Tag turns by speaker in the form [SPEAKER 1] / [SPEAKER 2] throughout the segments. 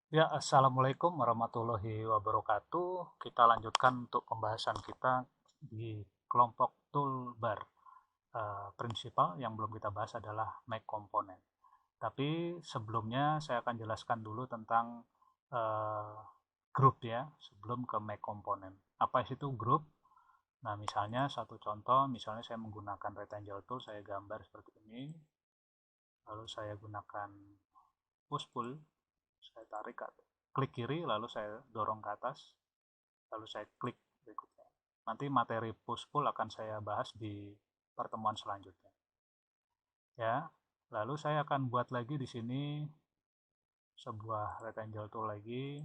[SPEAKER 1] Ya, Assalamualaikum warahmatullahi wabarakatuh. Kita lanjutkan untuk pembahasan kita di kelompok toolbar. Prinsipal yang belum kita bahas adalah make component. Tapi sebelumnya saya akan jelaskan dulu tentang eh, grup ya, sebelum ke make component. Apa itu grup? Nah, misalnya satu contoh, misalnya saya menggunakan rectangle tool, saya gambar seperti ini, lalu saya gunakan push pull, saya tarik ke klik kiri, lalu saya dorong ke atas, lalu saya klik berikutnya. Nanti materi push pull akan saya bahas di pertemuan selanjutnya. Ya, lalu saya akan buat lagi di sini sebuah rectangle tool lagi,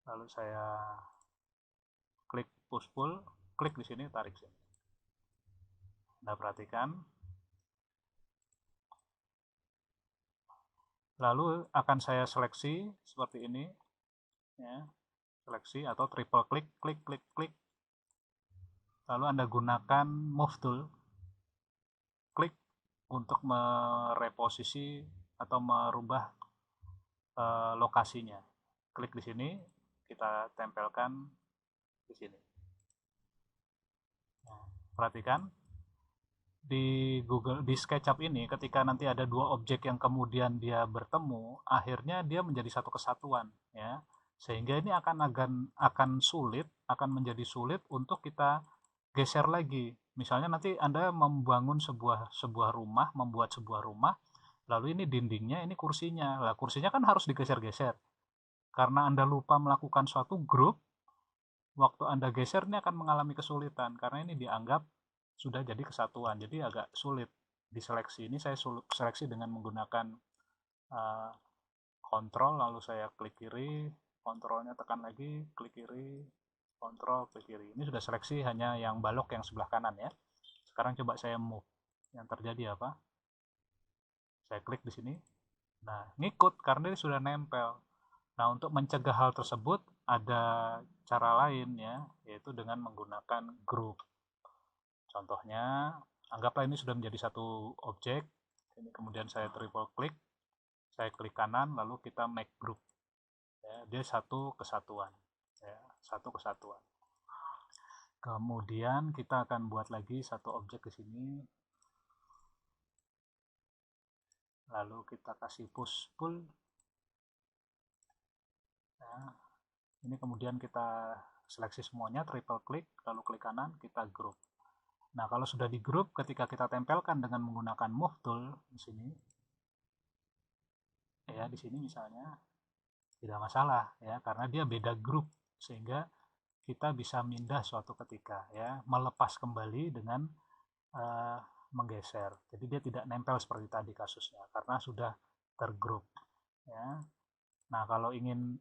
[SPEAKER 1] lalu saya klik push pull, klik di sini, tarik sini. Anda perhatikan, lalu akan saya seleksi seperti ini, ya, seleksi atau triple klik, klik, klik, klik. Lalu Anda gunakan move tool, klik untuk mereposisi atau merubah lokasinya. Klik di sini, kita tempelkan di sini. Nah, perhatikan di Google di SketchUp ini ketika nanti ada dua objek yang kemudian dia bertemu, akhirnya dia menjadi satu kesatuan ya. Sehingga ini akan sulit, akan menjadi sulit untuk kita geser lagi. Misalnya nanti Anda membangun sebuah rumah, membuat sebuah rumah, lalu ini dindingnya, ini kursinya. Lah kursinya kan harus digeser-geser. Karena Anda lupa melakukan suatu grup, waktu Anda geser ini akan mengalami kesulitan karena ini dianggap sudah jadi kesatuan. Jadi agak sulit diseleksi. Ini saya seleksi dengan menggunakan uh, kontrol, lalu saya klik kiri, kontrolnya tekan lagi, klik kiri, kontrol, klik kiri. Ini sudah seleksi hanya yang balok yang sebelah kanan ya. Sekarang coba saya move. Yang terjadi apa? Saya klik di sini. Nah, ngikut karena dia sudah nempel. Nah, untuk mencegah hal tersebut ada cara lain ya, yaitu dengan menggunakan group. Contohnya, anggaplah ini sudah menjadi satu objek. Ini kemudian saya triple klik, saya klik kanan, lalu kita make group. Ya, dia satu kesatuan. Ya, satu kesatuan. Kemudian kita akan buat lagi satu objek di sini, lalu kita kasih push pull. Ya, ini kemudian kita seleksi semuanya, triple klik, lalu klik kanan, kita group. Nah, kalau sudah di grup, ketika kita tempelkan dengan menggunakan move tool di sini, ya di sini misalnya tidak masalah ya, karena dia beda grup sehingga kita bisa mindah suatu ketika ya, melepas kembali dengan uh, menggeser. Jadi dia tidak nempel seperti tadi kasusnya karena sudah tergrup ya. Nah, kalau ingin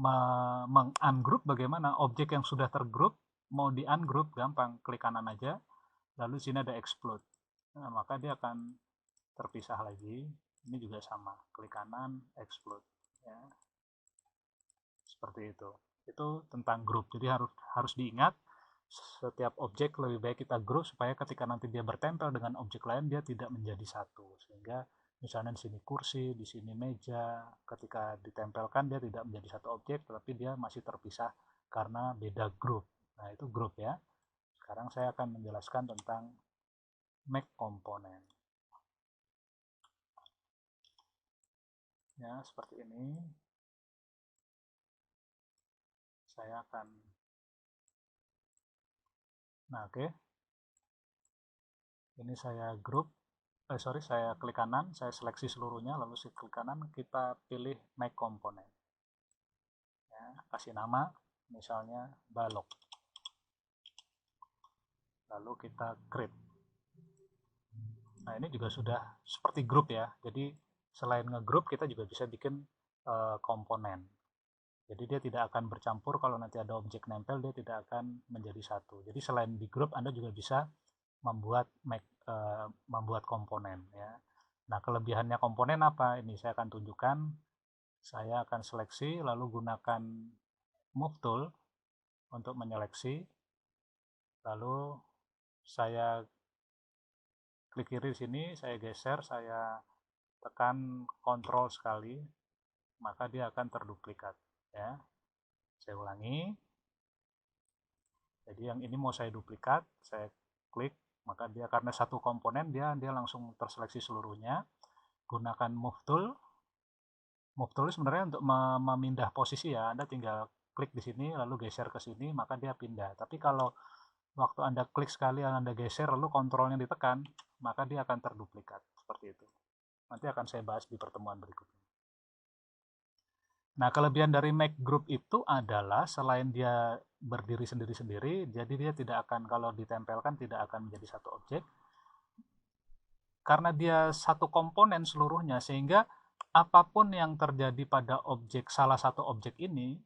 [SPEAKER 1] meng-ungroup bagaimana? Objek yang sudah tergrup mau di-ungroup gampang, klik kanan aja, lalu sini ada explode. Nah, maka dia akan terpisah lagi. Ini juga sama, klik kanan, explode ya, seperti itu tentang grup. Jadi harus harus diingat, setiap objek lebih baik kita grup supaya ketika nanti dia bertempel dengan objek lain dia tidak menjadi satu, sehingga misalnya di sini kursi, di sini meja, ketika ditempelkan dia tidak menjadi satu objek tetapi dia masih terpisah karena beda grup. Nah, itu grup ya. Sekarang saya akan menjelaskan tentang make component ya, seperti ini. Saya akan, nah oke, ini saya grup, sorry, saya klik kanan, saya seleksi seluruhnya, lalu saya klik kanan, kita pilih make component ya, kasih nama misalnya balok, lalu kita create. Nah, ini juga sudah seperti grup ya, jadi selain ngegroup kita juga bisa bikin komponen. Jadi dia tidak akan bercampur, kalau nanti ada objek nempel dia tidak akan menjadi satu. Jadi selain di grup Anda juga bisa membuat komponen ya. Nah, kelebihannya komponen apa? Ini saya akan tunjukkan. Saya akan seleksi lalu gunakan move tool untuk menyeleksi. Lalu saya klik kiri sini, saya geser, saya tekan Ctrl sekali, maka dia akan terduplikat ya. Saya ulangi. Jadi yang ini mau saya duplikat, saya klik, maka dia karena satu komponen dia langsung terseleksi seluruhnya. Gunakan move tool. Move tool sebenarnya untuk memindah posisi ya. Anda tinggal klik di sini lalu geser ke sini, maka dia pindah. Tapi kalau waktu Anda klik sekali, Anda geser lalu kontrolnya ditekan, maka dia akan terduplikat seperti itu. Nanti akan saya bahas di pertemuan berikutnya. Nah, kelebihan dari make group itu adalah selain dia berdiri sendiri-sendiri, jadi dia tidak akan, kalau ditempelkan tidak akan menjadi satu objek. Karena dia satu komponen seluruhnya, sehingga apapun yang terjadi pada objek, salah satu objek ini,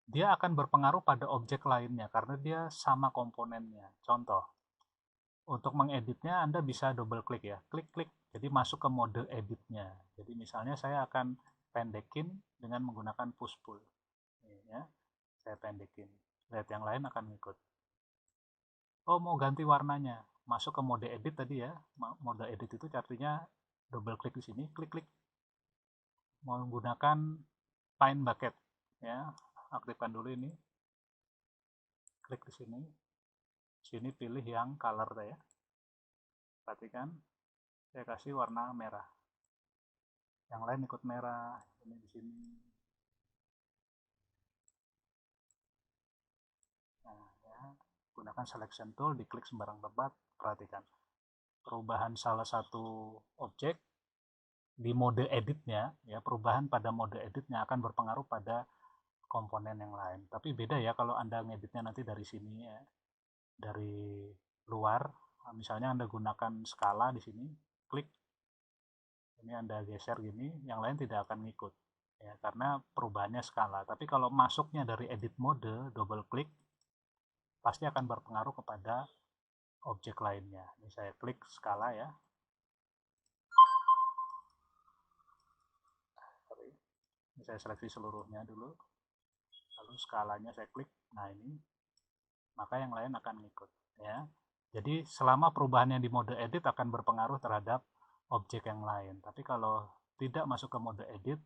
[SPEAKER 1] dia akan berpengaruh pada objek lainnya, karena dia sama komponennya. Contoh, untuk mengeditnya Anda bisa double klik ya, klik-klik, jadi masuk ke mode editnya. Jadi misalnya saya akan pendekin dengan menggunakan push pull. Ya, saya pendekin. Lihat yang lain akan ngikut. Oh, mau ganti warnanya. Masuk ke mode edit tadi ya. Mode edit itu artinya double klik di sini, klik-klik. Mau menggunakan Paint Bucket ya. Aktifkan dulu ini. Klik di sini. Sini pilih yang color ya. Perhatikan, saya kasih warna merah. Yang lain ikut merah. Ini di sini. Nah, ya. Gunakan selection tool, diklik sembarang tempat. Perhatikan perubahan salah satu objek di mode editnya ya, perubahan pada mode editnya akan berpengaruh pada komponen yang lain. Tapi beda ya kalau Anda ngeditnya nanti dari sini ya, dari luar. Misalnya Anda gunakan skala di sini, klik, ini Anda geser gini, yang lain tidak akan ngikut ya, karena perubahannya skala. Tapi kalau masuknya dari edit mode, double klik, pasti akan berpengaruh kepada objek lainnya. Ini saya klik skala ya. Ini saya seleksi seluruhnya dulu. Lalu skalanya saya klik. Nah, ini maka yang lain akan ngikut ya. Jadi selama perubahannya di mode edit akan berpengaruh terhadap objek yang lain. Tapi kalau tidak masuk ke mode edit,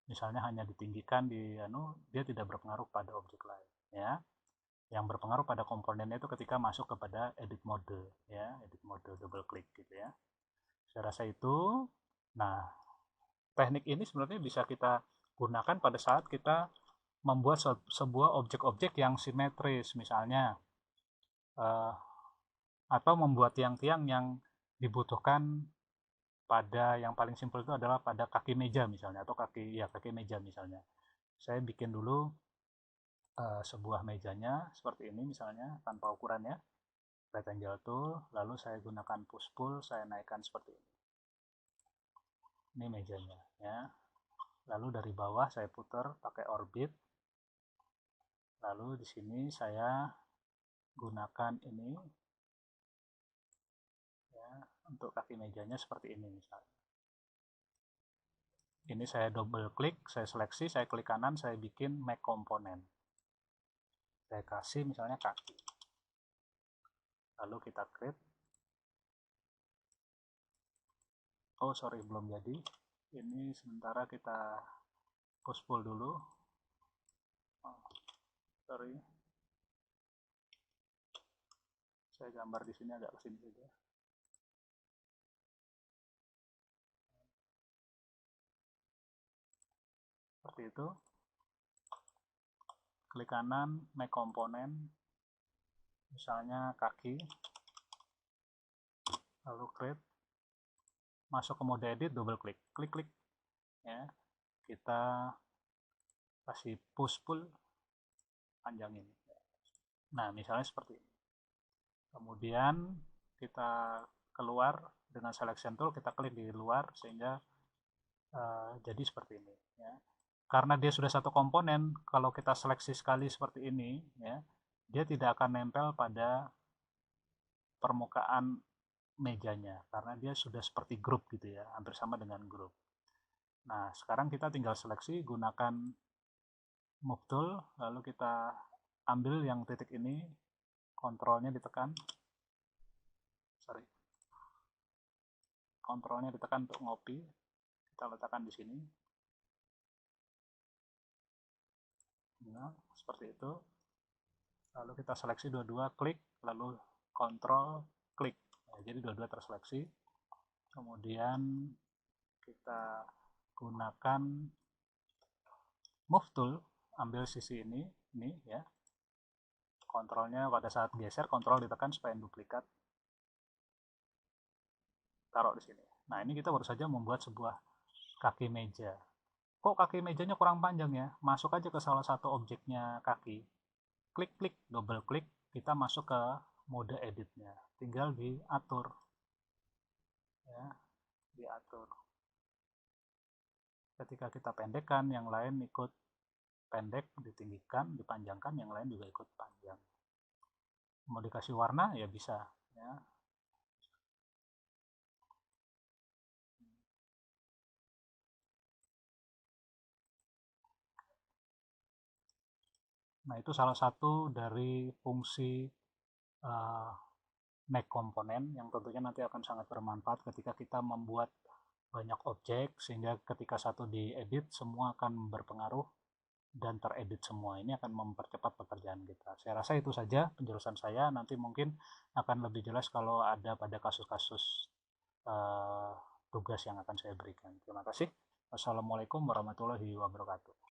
[SPEAKER 1] misalnya hanya ditinggikan dia tidak berpengaruh pada objek lain ya. Yang berpengaruh pada komponennya itu ketika masuk kepada edit mode ya, edit mode double klik gitu ya. Saya rasa itu. Nah, teknik ini sebenarnya bisa kita gunakan pada saat kita membuat sebuah objek-objek yang simetris misalnya, atau membuat tiang-tiang yang dibutuhkan pada, yang paling simpel itu adalah pada kaki meja misalnya, atau kaki meja misalnya. Saya bikin dulu sebuah mejanya seperti ini misalnya tanpa ukurannya, rectangle tool, lalu saya gunakan push pull, saya naikkan seperti ini. Ini mejanya ya. Lalu dari bawah saya putar pakai orbit. Lalu di sini saya gunakan ini ya, untuk kaki mejanya seperti ini misalnya. Ini saya double klik, saya seleksi, saya klik kanan, saya bikin make komponen. Saya kasih misalnya kaki. Lalu kita create. Oh sorry, belum jadi. Ini sementara kita push pull dulu. Oh, sorry. Saya gambar di sini agak kesini saja. Seperti itu. Klik kanan, make komponen. Misalnya kaki. Lalu create. Masuk ke mode edit, double klik. Klik-klik. Ya. Kita kasih push pull, panjangin. Nah, misalnya seperti ini. Kemudian kita keluar dengan selection tool, kita klik di luar sehingga jadi seperti ini ya. Karena dia sudah satu komponen, kalau kita seleksi sekali seperti ini ya, dia tidak akan nempel pada permukaan mejanya karena dia sudah seperti grup gitu ya, hampir sama dengan grup. Nah, sekarang kita tinggal seleksi, gunakan move tool, lalu kita ambil yang titik ini, kontrolnya ditekan, kontrolnya ditekan untuk ngopi, Kita letakkan di sini. Nah, seperti itu. Lalu kita seleksi dua-dua, klik, lalu kontrol, klik. Nah, jadi dua-dua terseleksi. Kemudian kita gunakan move tool, ambil sisi ini ya. Kontrolnya pada saat geser, kontrol ditekan supaya duplikat. Taruh di sini. Nah, ini kita baru saja membuat sebuah kaki meja. Kok kaki mejanya kurang panjang ya? Masuk aja ke salah satu objeknya kaki. Klik-klik, double klik, kita masuk ke mode editnya. Tinggal diatur. Ya, diatur. Ketika kita pendekkan, yang lain ikut pendek, ditinggikan, dipanjangkan, yang lain juga ikut panjang. Mau dikasih warna ya bisa ya. Nah, itu salah satu dari fungsi uh, make komponen yang tentunya nanti akan sangat bermanfaat ketika kita membuat banyak objek, sehingga ketika satu diedit semua akan berpengaruh dan teredit semua. Ini akan mempercepat pekerjaan kita. Saya rasa itu saja penjelasan saya. Nanti mungkin akan lebih jelas kalau ada pada kasus-kasus tugas yang akan saya berikan. Terima kasih. Wassalamualaikum warahmatullahi wabarakatuh.